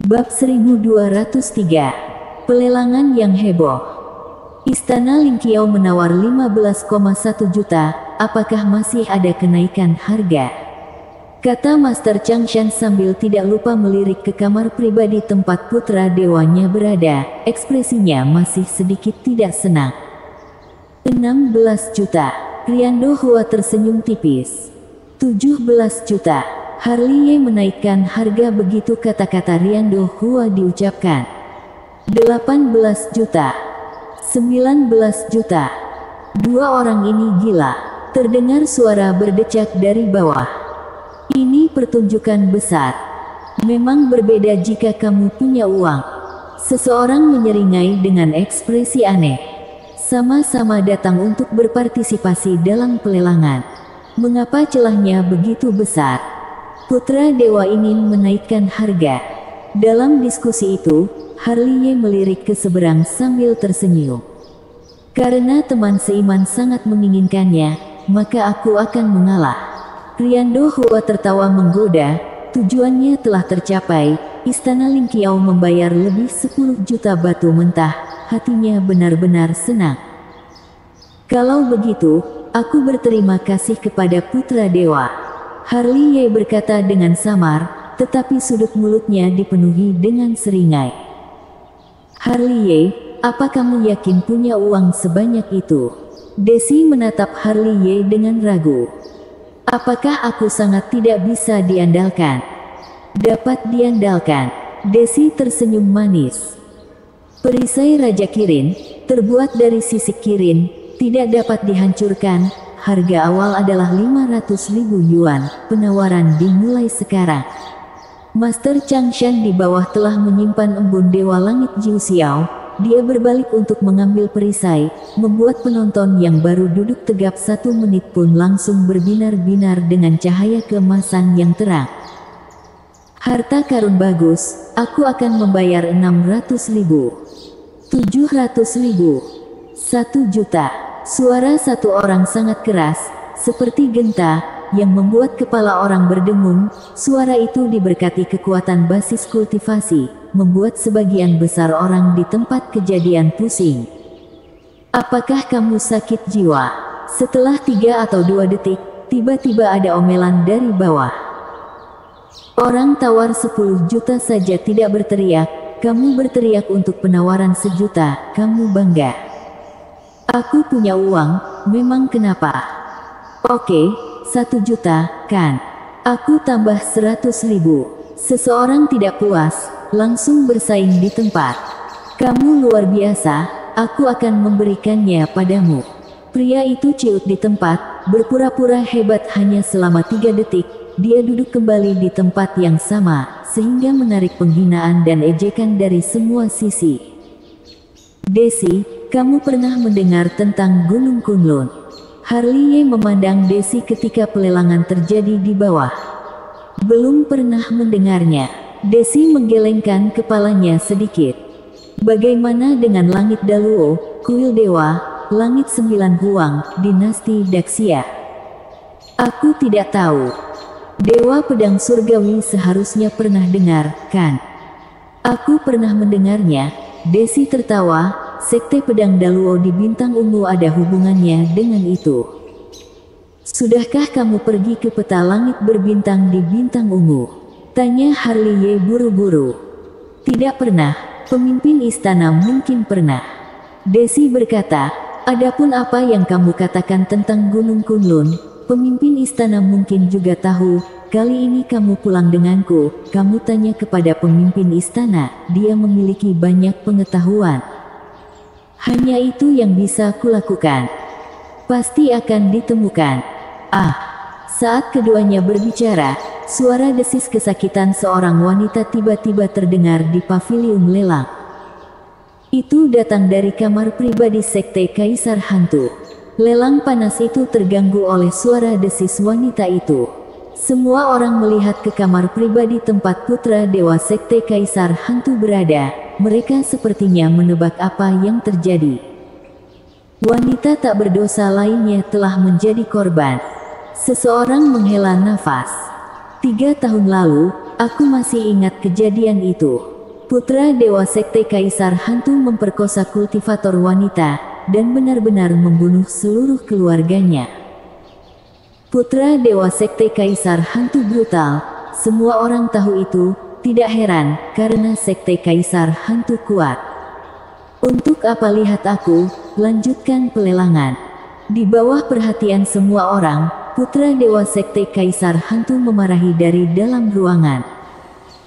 Bab 1203. Pelelangan yang heboh. Istana Lingqiao menawar 15,1 juta, apakah masih ada kenaikan harga? Kata Master Changshan sambil tidak lupa melirik ke kamar pribadi tempat putra dewanya berada, ekspresinya masih sedikit tidak senang. 16 juta. Riando Hua tersenyum tipis. 17 juta. Harley menaikkan harga begitu kata-kata Riando Hua diucapkan. 18 juta. 19 juta. Dua orang ini gila. Terdengar suara berdecak dari bawah. Ini pertunjukan besar. Memang berbeda jika kamu punya uang. Seseorang menyeringai dengan ekspresi aneh. Sama-sama datang untuk berpartisipasi dalam pelelangan. Mengapa celahnya begitu besar? Putra dewa ingin menaikkan harga. Dalam diskusi itu, Harley melirik ke seberang sambil tersenyum. Karena teman seiman sangat menginginkannya, maka aku akan mengalah. Riando Hua tertawa menggoda. Tujuannya telah tercapai. Istana Lingqiao membayar lebih 10 juta batu mentah. Hatinya benar-benar senang. Kalau begitu, aku berterima kasih kepada putra dewa. Harley berkata dengan samar, tetapi sudut mulutnya dipenuhi dengan seringai. Harley, apa kamu yakin punya uang sebanyak itu? Desi menatap Harley dengan ragu. Apakah aku sangat tidak bisa diandalkan? Dapat diandalkan. Desi tersenyum manis. Perisai Raja Kirin, terbuat dari sisik kirin, tidak dapat dihancurkan. Harga awal adalah 500.000 yuan, penawaran dimulai sekarang. Master Changshan di bawah telah menyimpan embun Dewa Langit Jiu Xiao. Dia berbalik untuk mengambil perisai, membuat penonton yang baru duduk tegap 1 menit pun langsung berbinar-binar dengan cahaya keemasan yang terang. Harta karun bagus, aku akan membayar 600.000. 700.000. 1 juta. Suara satu orang sangat keras, seperti genta, yang membuat kepala orang berdengung. Suara itu diberkati kekuatan basis kultivasi, membuat sebagian besar orang di tempat kejadian pusing. Apakah kamu sakit jiwa? Setelah 3 atau 2 detik, tiba-tiba ada omelan dari bawah. Orang tawar 10 juta saja tidak berteriak, kamu berteriak untuk penawaran 1 juta, kamu bangga. Aku punya uang, memang kenapa? Oke, 1 juta, kan? Aku tambah 100.000. Seseorang tidak puas, langsung bersaing di tempat. Kamu luar biasa, aku akan memberikannya padamu. Pria itu ciut di tempat, berpura-pura hebat hanya selama 3 detik. Dia duduk kembali di tempat yang sama, sehingga menarik penghinaan dan ejekan dari semua sisi. Desi, kamu pernah mendengar tentang Gunung Kunlun? Harley memandang Desi ketika pelelangan terjadi di bawah. Belum pernah mendengarnya. Desi menggelengkan kepalanya sedikit. Bagaimana dengan Langit Daluo, Kuil Dewa, Langit 9 Huang, Dinasti Daxia? Aku tidak tahu. Dewa Pedang Surgawi seharusnya pernah dengar, kan? Aku pernah mendengarnya. Desi tertawa. Sekte Pedang Daluo di Bintang Ungu ada hubungannya dengan itu. Sudahkah kamu pergi ke peta langit berbintang di Bintang Ungu? Tanya Harley buru-buru. Tidak pernah, pemimpin istana mungkin pernah. Desi berkata, adapun apa yang kamu katakan tentang Gunung Kunlun, pemimpin istana mungkin juga tahu. Kali ini kamu pulang denganku, kamu tanya kepada pemimpin istana, dia memiliki banyak pengetahuan. Hanya itu yang bisa kulakukan. Pasti akan ditemukan. Saat keduanya berbicara, suara desis kesakitan seorang wanita tiba-tiba terdengar di paviliun lelang. Itu datang dari kamar pribadi Sekte Kaisar Hantu. Lelang panas itu terganggu oleh suara desis wanita itu. Semua orang melihat ke kamar pribadi tempat putra dewa Sekte Kaisar Hantu berada. Mereka sepertinya menebak apa yang terjadi. Wanita tak berdosa lainnya telah menjadi korban. Seseorang menghela nafas. 3 tahun lalu, aku masih ingat kejadian itu. Putra Dewa Sekte Kaisar Hantu memperkosa kultivator wanita dan benar-benar membunuh seluruh keluarganya. Putra Dewa Sekte Kaisar Hantu brutal, semua orang tahu itu, tidak heran karena Sekte Kaisar Hantu kuat. Untuk apa lihat aku, lanjutkan pelelangan. Di bawah perhatian semua orang, Putra Dewa Sekte Kaisar Hantu memarahi dari dalam ruangan.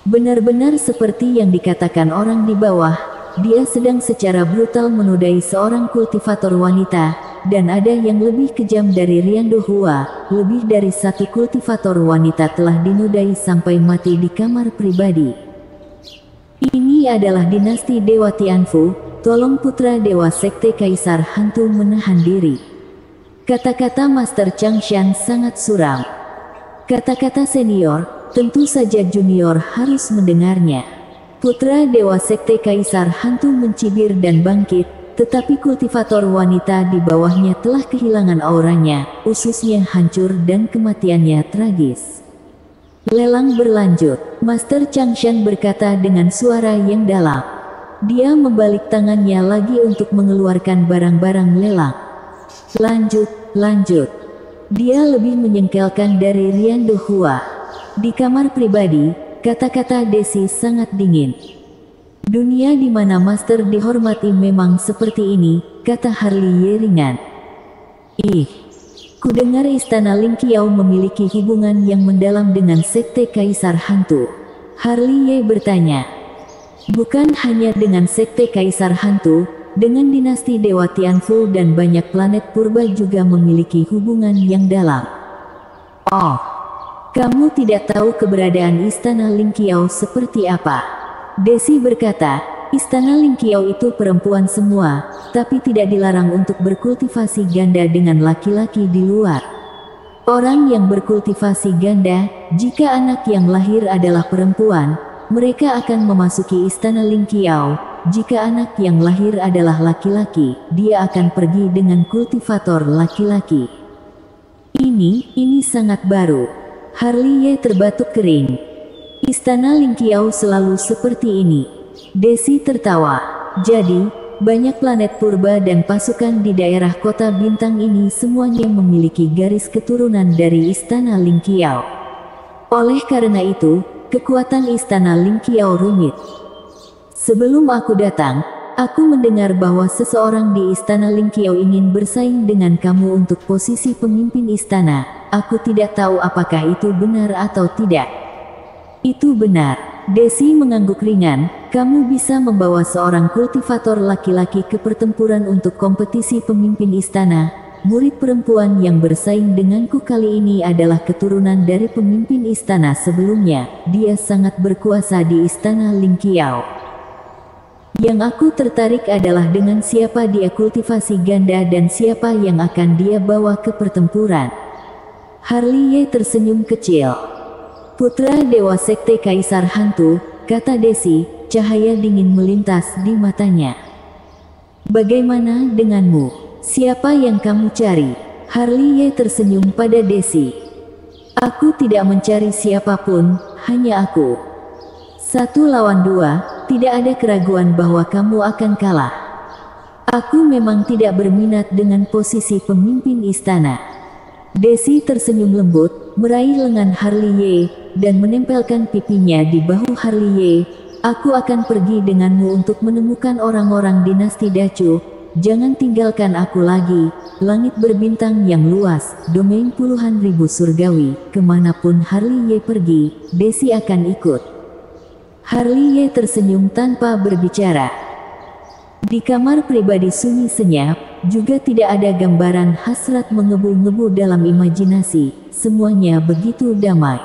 Benar-benar seperti yang dikatakan orang di bawah, dia sedang secara brutal menodai seorang kultivator wanita, dan ada yang lebih kejam dari Riando Hua, lebih dari satu kultivator wanita telah dinodai sampai mati di kamar pribadi. Ini adalah dinasti Dewa Tianfu, tolong Putra Dewa Sekte Kaisar Hantu menahan diri. Kata-kata Master Changshan sangat suram. Kata-kata senior, tentu saja junior harus mendengarnya. Putra Dewa Sekte Kaisar Hantu mencibir dan bangkit, tetapi kultivator wanita di bawahnya telah kehilangan auranya, ususnya hancur dan kematiannya tragis. Lelang berlanjut, Master Changshan berkata dengan suara yang dalam. Dia membalik tangannya lagi untuk mengeluarkan barang-barang lelang. Lanjut. Dia lebih menyengkelkan dari Riando Hua. Di kamar pribadi, kata-kata Desi sangat dingin. Dunia di mana Master dihormati memang seperti ini, kata Harley Ye ringan. Kudengar Istana Ling Qiao memiliki hubungan yang mendalam dengan Sekte Kaisar Hantu. Harley Ye bertanya. Bukan hanya dengan Sekte Kaisar Hantu, dengan dinasti Dewa Tianfu dan banyak planet purba juga memiliki hubungan yang dalam. Oh. Kamu tidak tahu keberadaan Istana Ling Qiao seperti apa? Desi berkata, Istana Ling Qiao itu perempuan semua, tapi tidak dilarang untuk berkultivasi ganda dengan laki-laki di luar. Orang yang berkultivasi ganda, jika anak yang lahir adalah perempuan, mereka akan memasuki Istana Ling Qiao. Jika anak yang lahir adalah laki-laki, dia akan pergi dengan kultivator laki-laki. Ini sangat baru. Harley Ye terbatuk kering. Istana Ling Qiao selalu seperti ini. Desi tertawa. Jadi, banyak planet purba dan pasukan di daerah kota bintang ini semuanya memiliki garis keturunan dari Istana Ling Qiao. Oleh karena itu, kekuatan Istana Ling Qiao rumit. Sebelum aku datang, aku mendengar bahwa seseorang di Istana Ling Qiao ingin bersaing dengan kamu untuk posisi pemimpin istana. Aku tidak tahu apakah itu benar atau tidak. Itu benar. Desi mengangguk ringan. Kamu bisa membawa seorang kultivator laki-laki ke pertempuran untuk kompetisi pemimpin istana. Murid perempuan yang bersaing denganku kali ini adalah keturunan dari pemimpin istana sebelumnya. Dia sangat berkuasa di Istana Ling Qiao. Yang aku tertarik adalah dengan siapa dia kultivasi ganda dan siapa yang akan dia bawa ke pertempuran. Harley Ye tersenyum kecil. Putra Dewa Sekte Kaisar Hantu, kata Desi, cahaya dingin melintas di matanya. Bagaimana denganmu? Siapa yang kamu cari? Harley Ye tersenyum pada Desi. Aku tidak mencari siapapun, hanya aku. 1 lawan 2, tidak ada keraguan bahwa kamu akan kalah. Aku memang tidak berminat dengan posisi pemimpin istana. Desi tersenyum lembut, meraih lengan Harley Ye, dan menempelkan pipinya di bahu Harley Ye. Aku akan pergi denganmu untuk menemukan orang-orang dinasti Dacu. Jangan tinggalkan aku lagi. Langit berbintang yang luas, domain puluhan ribu surgawi. Kemanapun Harley Ye pergi, Desi akan ikut. Harley Ye tersenyum tanpa berbicara. Di kamar pribadi sunyi senyap, juga tidak ada gambaran hasrat mengebu-ngebu dalam imajinasi, semuanya begitu damai.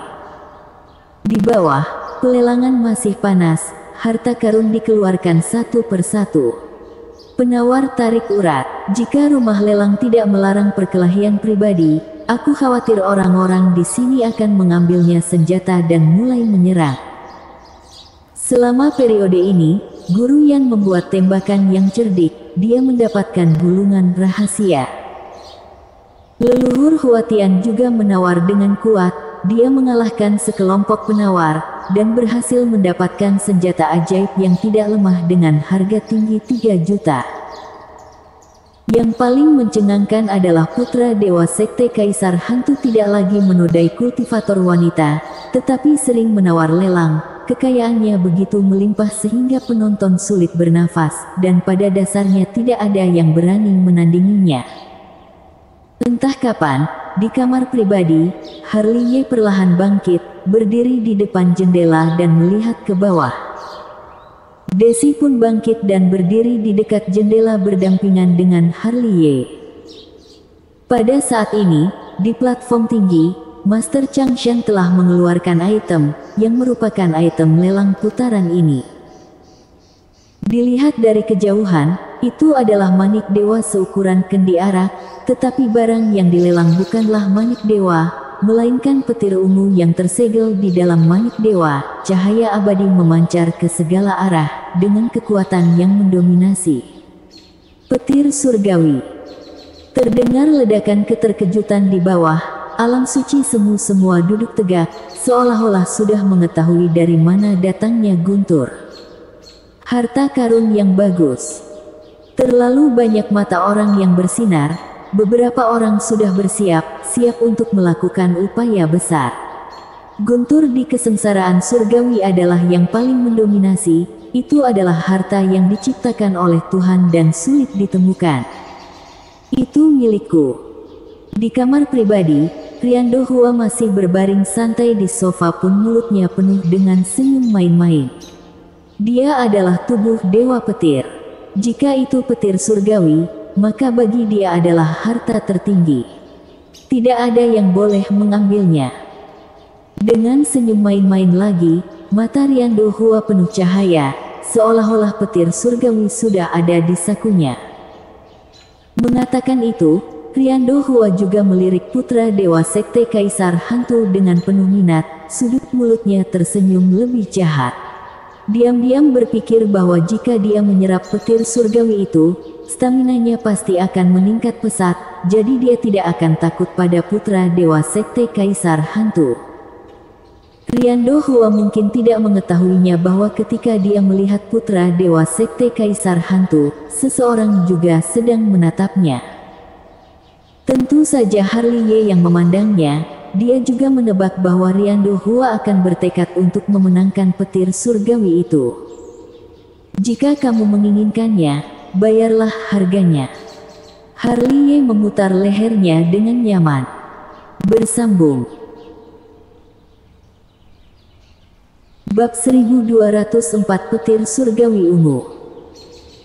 Di bawah, pelelangan masih panas, harta karun dikeluarkan satu persatu. Penawar tarik urat, jika rumah lelang tidak melarang perkelahian pribadi, aku khawatir orang-orang di sini akan mengambilnya senjata dan mulai menyerang. Selama periode ini, Guru Yan membuat tembakan yang cerdik, dia mendapatkan gulungan rahasia. Leluhur Huatian juga menawar dengan kuat, dia mengalahkan sekelompok penawar, dan berhasil mendapatkan senjata ajaib yang tidak lemah dengan harga tinggi 3 juta. Yang paling mencengangkan adalah putra dewa sekte Kaisar Hantu tidak lagi menodai kultivator wanita, tetapi sering menawar lelang. Kekayaannya begitu melimpah sehingga penonton sulit bernafas, dan pada dasarnya tidak ada yang berani menandinginya. Entah kapan, di kamar pribadi, Harley perlahan bangkit, berdiri di depan jendela dan melihat ke bawah. Desi pun bangkit dan berdiri di dekat jendela berdampingan dengan Harley. Pada saat ini, di platform tinggi, Master Changshan telah mengeluarkan item, yang merupakan item lelang putaran ini. Dilihat dari kejauhan, itu adalah manik dewa seukuran kendi arak, tetapi barang yang dilelang bukanlah manik dewa, melainkan petir ungu yang tersegel di dalam manik dewa. Cahaya abadi memancar ke segala arah, dengan kekuatan yang mendominasi. Petir surgawi. Terdengar ledakan keterkejutan di bawah. Alam suci semu semua duduk tegak, seolah-olah sudah mengetahui dari mana datangnya guntur. Harta karun yang bagus. Terlalu banyak mata orang yang bersinar, beberapa orang sudah siap untuk melakukan upaya besar. Guntur di kesengsaraan surgawi adalah yang paling mendominasi, itu adalah harta yang diciptakan oleh Tuhan dan sulit ditemukan. Itu milikku. Di kamar pribadi, Riando Hua masih berbaring santai di sofa pun mulutnya penuh dengan senyum main-main. Dia adalah tubuh dewa petir. Jika itu petir surgawi, maka bagi dia adalah harta tertinggi. Tidak ada yang boleh mengambilnya. Dengan senyum main-main lagi, mata Riando Hua penuh cahaya, seolah-olah petir surgawi sudah ada di sakunya. Mengatakan itu, Riando Hua juga melirik putra dewa sekte Kaisar Hantu dengan penuh minat, sudut mulutnya tersenyum lebih jahat. Diam-diam berpikir bahwa jika dia menyerap petir surgawi itu, staminanya pasti akan meningkat pesat, jadi dia tidak akan takut pada putra dewa sekte Kaisar Hantu. Riando Hua mungkin tidak mengetahuinya bahwa ketika dia melihat putra dewa sekte Kaisar Hantu, seseorang juga sedang menatapnya. Tentu saja Harley yang memandangnya, dia juga menebak bahwa Riando Hua akan bertekad untuk memenangkan petir surgawi itu. Jika kamu menginginkannya, bayarlah harganya. Harley memutar lehernya dengan nyaman. Bersambung. Bab 1204 Petir Surgawi Ungu.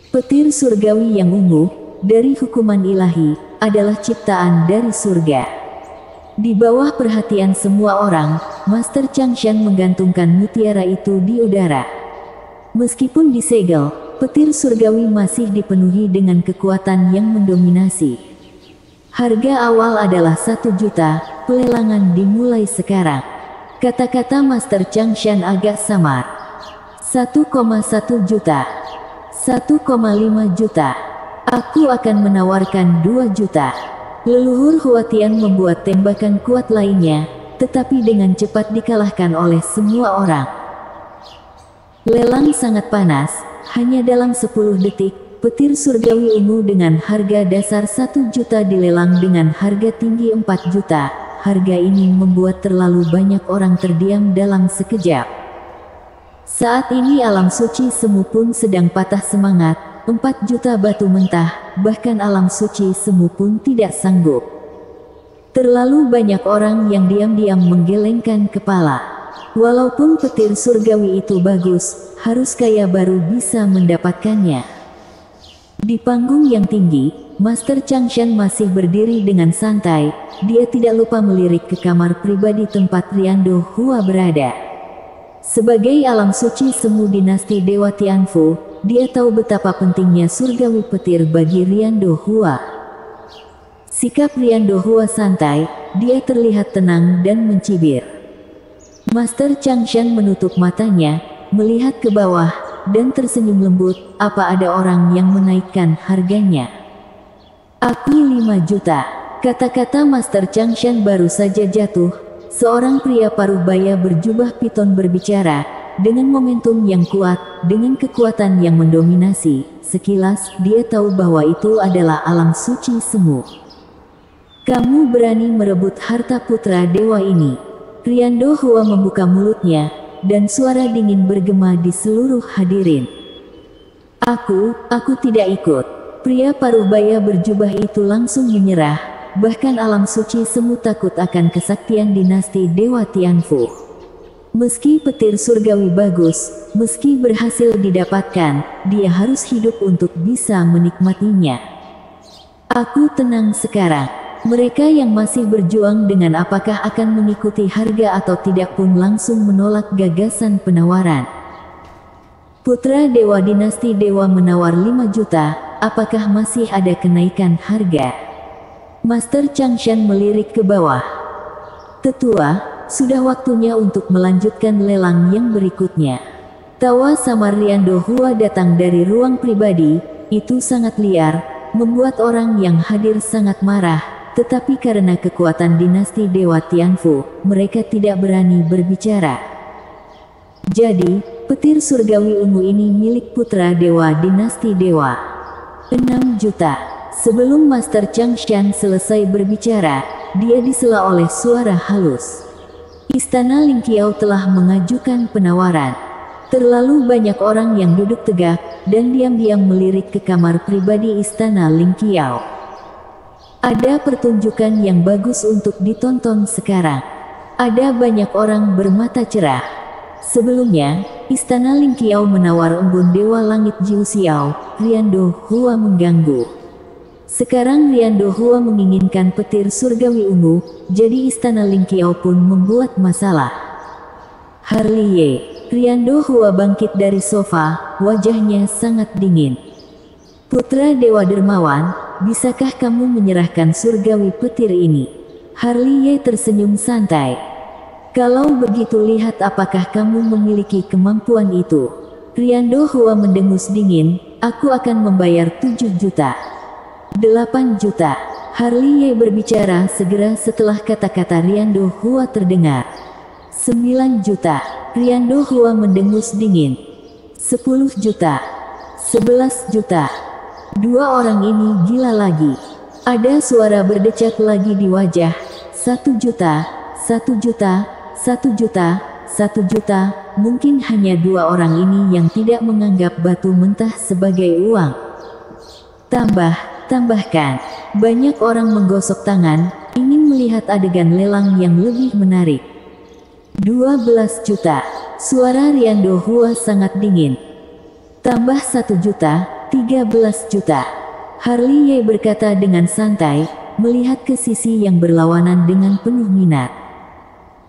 Petir surgawi yang ungu, dari hukuman ilahi, adalah ciptaan dari surga. Di bawah perhatian semua orang, Master Changshan menggantungkan mutiara itu di udara. Meskipun disegel, petir surgawi masih dipenuhi dengan kekuatan yang mendominasi. Harga awal adalah 1 juta, pelelangan dimulai sekarang. Kata-kata Master Changshan agak samar. 1,1 juta. 1,5 juta. Aku akan menawarkan 2 juta. Leluhur Huatian membuat tembakan kuat lainnya, tetapi dengan cepat dikalahkan oleh semua orang. Lelang sangat panas, hanya dalam 10 detik, petir surgawi ungu dengan harga dasar 1 juta dilelang dengan harga tinggi 4 juta. Harga ini membuat terlalu banyak orang terdiam dalam sekejap. Saat ini alam suci semu pun sedang patah semangat. 4 juta batu mentah, bahkan alam suci semu pun tidak sanggup. Terlalu banyak orang yang diam-diam menggelengkan kepala. Walaupun petir surgawi itu bagus, harus kaya baru bisa mendapatkannya. Di panggung yang tinggi, Master Changshan masih berdiri dengan santai. Dia tidak lupa melirik ke kamar pribadi tempat Riando Hua berada. Sebagai alam suci semu dinasti Dewa Tianfu, dia tahu betapa pentingnya surgawi petir bagi Riando Hua. Sikap Riando Hua santai, dia terlihat tenang dan mencibir. Master Changshan menutup matanya, melihat ke bawah, dan tersenyum lembut. Apa ada orang yang menaikkan harganya? Aku 5 juta. Kata-kata Master Changshan baru saja jatuh, seorang pria parubaya berjubah piton berbicara, dengan momentum yang kuat, dengan kekuatan yang mendominasi. Sekilas, dia tahu bahwa itu adalah alam suci semu. Kamu berani merebut harta putra dewa ini. Riando Hua membuka mulutnya, dan suara dingin bergema di seluruh hadirin. Aku tidak ikut. Pria parubaya berjubah itu langsung menyerah, bahkan alam suci semu takut akan kesaktian dinasti Dewa Tianfu. Meski petir surgawi bagus, meski berhasil didapatkan, dia harus hidup untuk bisa menikmatinya. Aku tenang sekarang. Mereka yang masih berjuang dengan apakah akan mengikuti harga atau tidak pun langsung menolak gagasan penawaran. Putra Dewa Dinasti Dewa menawar 5 juta, apakah masih ada kenaikan harga? Master Changshan melirik ke bawah. Tetua, sudah waktunya untuk melanjutkan lelang yang berikutnya. Tawa samar Riando Hua datang dari ruang pribadi, itu sangat liar, membuat orang yang hadir sangat marah. Tetapi karena kekuatan dinasti Dewa Tianfu, mereka tidak berani berbicara. Jadi, petir surgawi ungu ini milik putra dewa dinasti Dewa. 6 juta. Sebelum Master Changshan selesai berbicara, dia disela oleh suara halus. Istana Lingqiao telah mengajukan penawaran. Terlalu banyak orang yang duduk tegak, dan diam-diam melirik ke kamar pribadi Istana Lingqiao. Ada pertunjukan yang bagus untuk ditonton sekarang. Ada banyak orang bermata cerah. Sebelumnya, Istana Lingqiao menawar embun Dewa Langit Jiu Xiao, Riando Hua mengganggu. Sekarang Riando Hua menginginkan petir surgawi ungu, jadi Istana Lingqiao pun membuat masalah. Harliye, Riando Hua bangkit dari sofa, wajahnya sangat dingin. Putra Dewa Dermawan, bisakah kamu menyerahkan surgawi petir ini? Harliye tersenyum santai. Kalau begitu lihat apakah kamu memiliki kemampuan itu. Riando Hua mendengus dingin, aku akan membayar 7 juta. 8 juta. Harliye berbicara segera setelah kata-kata Riando Hua terdengar. 9 juta. Riando Hua mendengus dingin. 10 juta. 11 juta. Dua orang ini gila lagi. Ada suara berdecak lagi di wajah. 1 juta, 1 juta, 1 juta, 1 juta. Mungkin hanya dua orang ini yang tidak menganggap batu mentah sebagai uang. Tambahkan. Banyak orang menggosok tangan, ingin melihat adegan lelang yang lebih menarik. 12 juta. Suara Riando Hua sangat dingin. Tambah 1 juta. 13 juta. Harliye berkata dengan santai, melihat ke sisi yang berlawanan dengan penuh minat.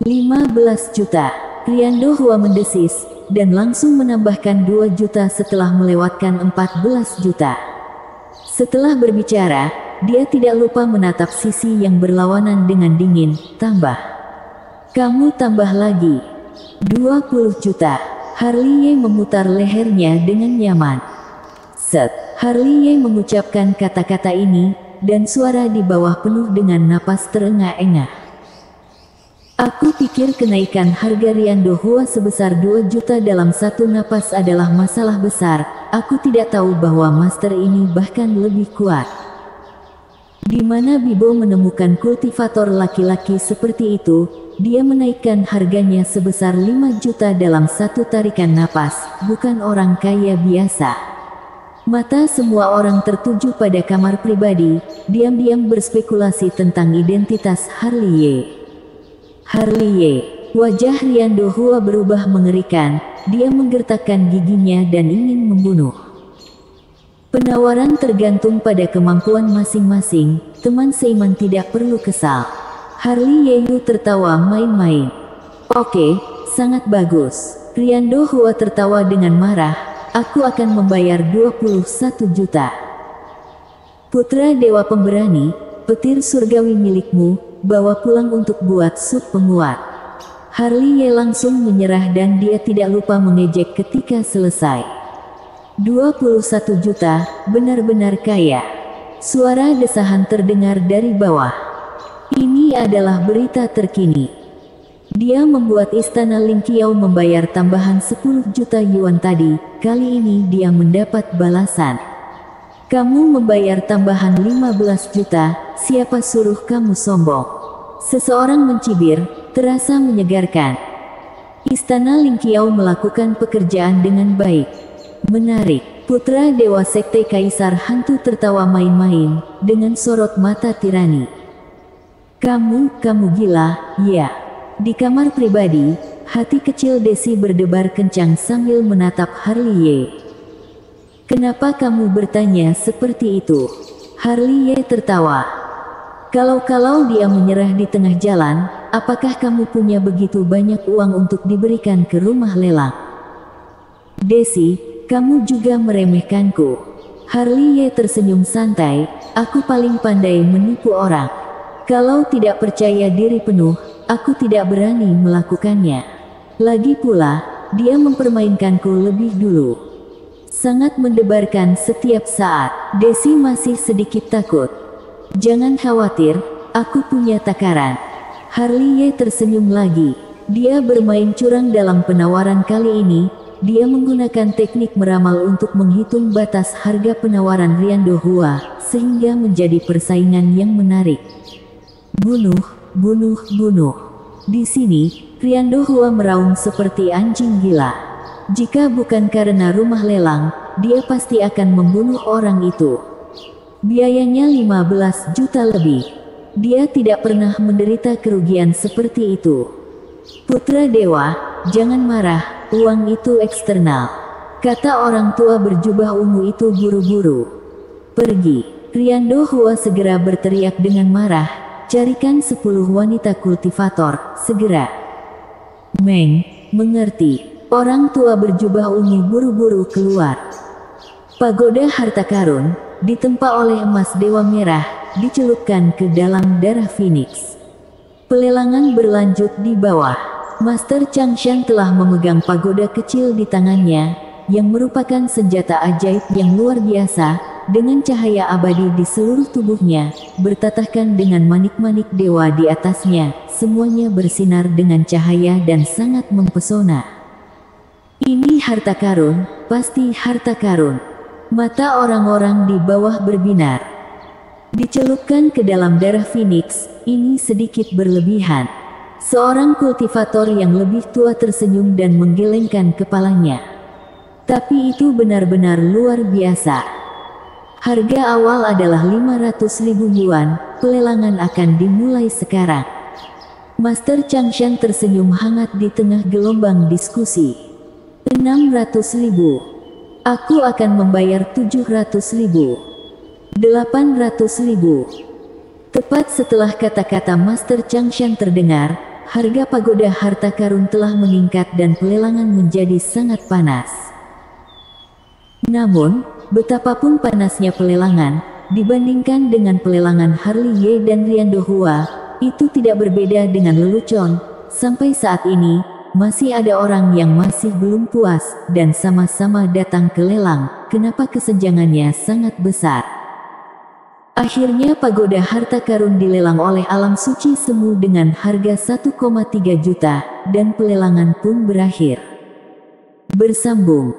15 juta. Riando Hua mendesis, dan langsung menambahkan 2 juta setelah melewatkan 14 juta. Setelah berbicara, dia tidak lupa menatap sisi yang berlawanan dengan dingin. Tambah. Kamu tambah lagi. 20 juta. Harliye memutar lehernya dengan nyaman. Harliye mengucapkan kata-kata ini, dan suara di bawah penuh dengan napas terengah-engah. Aku pikir kenaikan harga Riando Hua sebesar 2 juta dalam satu napas adalah masalah besar. Aku tidak tahu bahwa master ini bahkan lebih kuat. Di mana Bibo menemukan kultivator laki-laki seperti itu, dia menaikkan harganya sebesar 5 juta dalam satu tarikan napas, bukan orang kaya biasa. Mata semua orang tertuju pada kamar pribadi, diam-diam berspekulasi tentang identitas Harliye. Wajah Riando Hua berubah mengerikan, dia menggertakkan giginya dan ingin membunuh. Penawaran tergantung pada kemampuan masing-masing, teman seiman tidak perlu kesal. Harliye tertawa main-main. Oke, sangat bagus. Riando Hua tertawa dengan marah. Aku akan membayar 21 juta. Putra Dewa Pemberani, petir surgawi milikmu, bawa pulang untuk buat sup penguat. Harliye langsung menyerah dan dia tidak lupa mengejek ketika selesai. 21 juta, benar-benar kaya. Suara desahan terdengar dari bawah. Ini adalah berita terkini. Dia membuat istana Ling Qiao membayar tambahan 10 juta yuan tadi. Kali ini dia mendapat balasan. Kamu membayar tambahan 15 juta, siapa suruh kamu sombong? Seseorang mencibir, terasa menyegarkan. Istana Ling Qiao melakukan pekerjaan dengan baik. Menarik. Putra Dewa Sekte Kaisar Hantu tertawa main-main, dengan sorot mata tirani. Kamu gila, ya. Di kamar pribadi, hati kecil Desi berdebar kencang sambil menatap Harley Ye. Kenapa kamu bertanya seperti itu? Harley Ye tertawa. Kalau dia menyerah di tengah jalan, apakah kamu punya begitu banyak uang untuk diberikan ke rumah lelang? Desi, kamu juga meremehkanku. Harley Ye tersenyum santai, aku paling pandai menipu orang. Kalau tidak percaya diri penuh, aku tidak berani melakukannya. Lagi pula, dia mempermainkanku lebih dulu. Sangat mendebarkan setiap saat. Desi masih sedikit takut. Jangan khawatir, aku punya takaran. Harley Ye tersenyum lagi. Dia bermain curang dalam penawaran kali ini. Dia menggunakan teknik meramal untuk menghitung batas harga penawaran Rian Do Hua, sehingga menjadi persaingan yang menarik. Bunuh. Di sini, Rian Do Hua meraung seperti anjing gila. Jika bukan karena rumah lelang, dia pasti akan membunuh orang itu. Biayanya 15 juta lebih. Dia tidak pernah menderita kerugian seperti itu. Putra Dewa, jangan marah, uang itu eksternal. Kata orang tua berjubah ungu itu buru-buru. Pergi. Rian Do Hua segera berteriak dengan marah, carikan 10 wanita kultivator, segera. Meng, mengerti. Orang tua berjubah ungu buru-buru keluar. Pagoda harta karun, ditempa oleh emas dewa merah, dicelupkan ke dalam darah Phoenix. Pelelangan berlanjut di bawah. Master Changshan telah memegang pagoda kecil di tangannya, yang merupakan senjata ajaib yang luar biasa, dengan cahaya abadi di seluruh tubuhnya, bertatahkan dengan manik-manik dewa di atasnya, semuanya bersinar dengan cahaya dan sangat mempesona. Ini harta karun, pasti harta karun. Mata orang-orang di bawah berbinar. Dicelupkan ke dalam darah Phoenix, ini sedikit berlebihan. Seorang kultivator yang lebih tua tersenyum dan menggelengkan kepalanya. Tapi itu benar-benar luar biasa. Harga awal adalah 500.000 yuan, pelelangan akan dimulai sekarang. Master Changshan tersenyum hangat di tengah gelombang diskusi. 600.000. Aku akan membayar 700.000. 800.000. Tepat setelah kata-kata Master Changshan terdengar, harga pagoda harta karun telah meningkat dan pelelangan menjadi sangat panas. Namun, betapapun panasnya pelelangan, dibandingkan dengan pelelangan Harley Ye dan Rian Do Hua, itu tidak berbeda dengan lelucon. Sampai saat ini, masih ada orang yang masih belum puas, dan sama-sama datang ke lelang. Kenapa kesenjangannya sangat besar? Akhirnya pagoda harta karun dilelang oleh alam suci semu dengan harga 1,3 juta, dan pelelangan pun berakhir. Bersambung.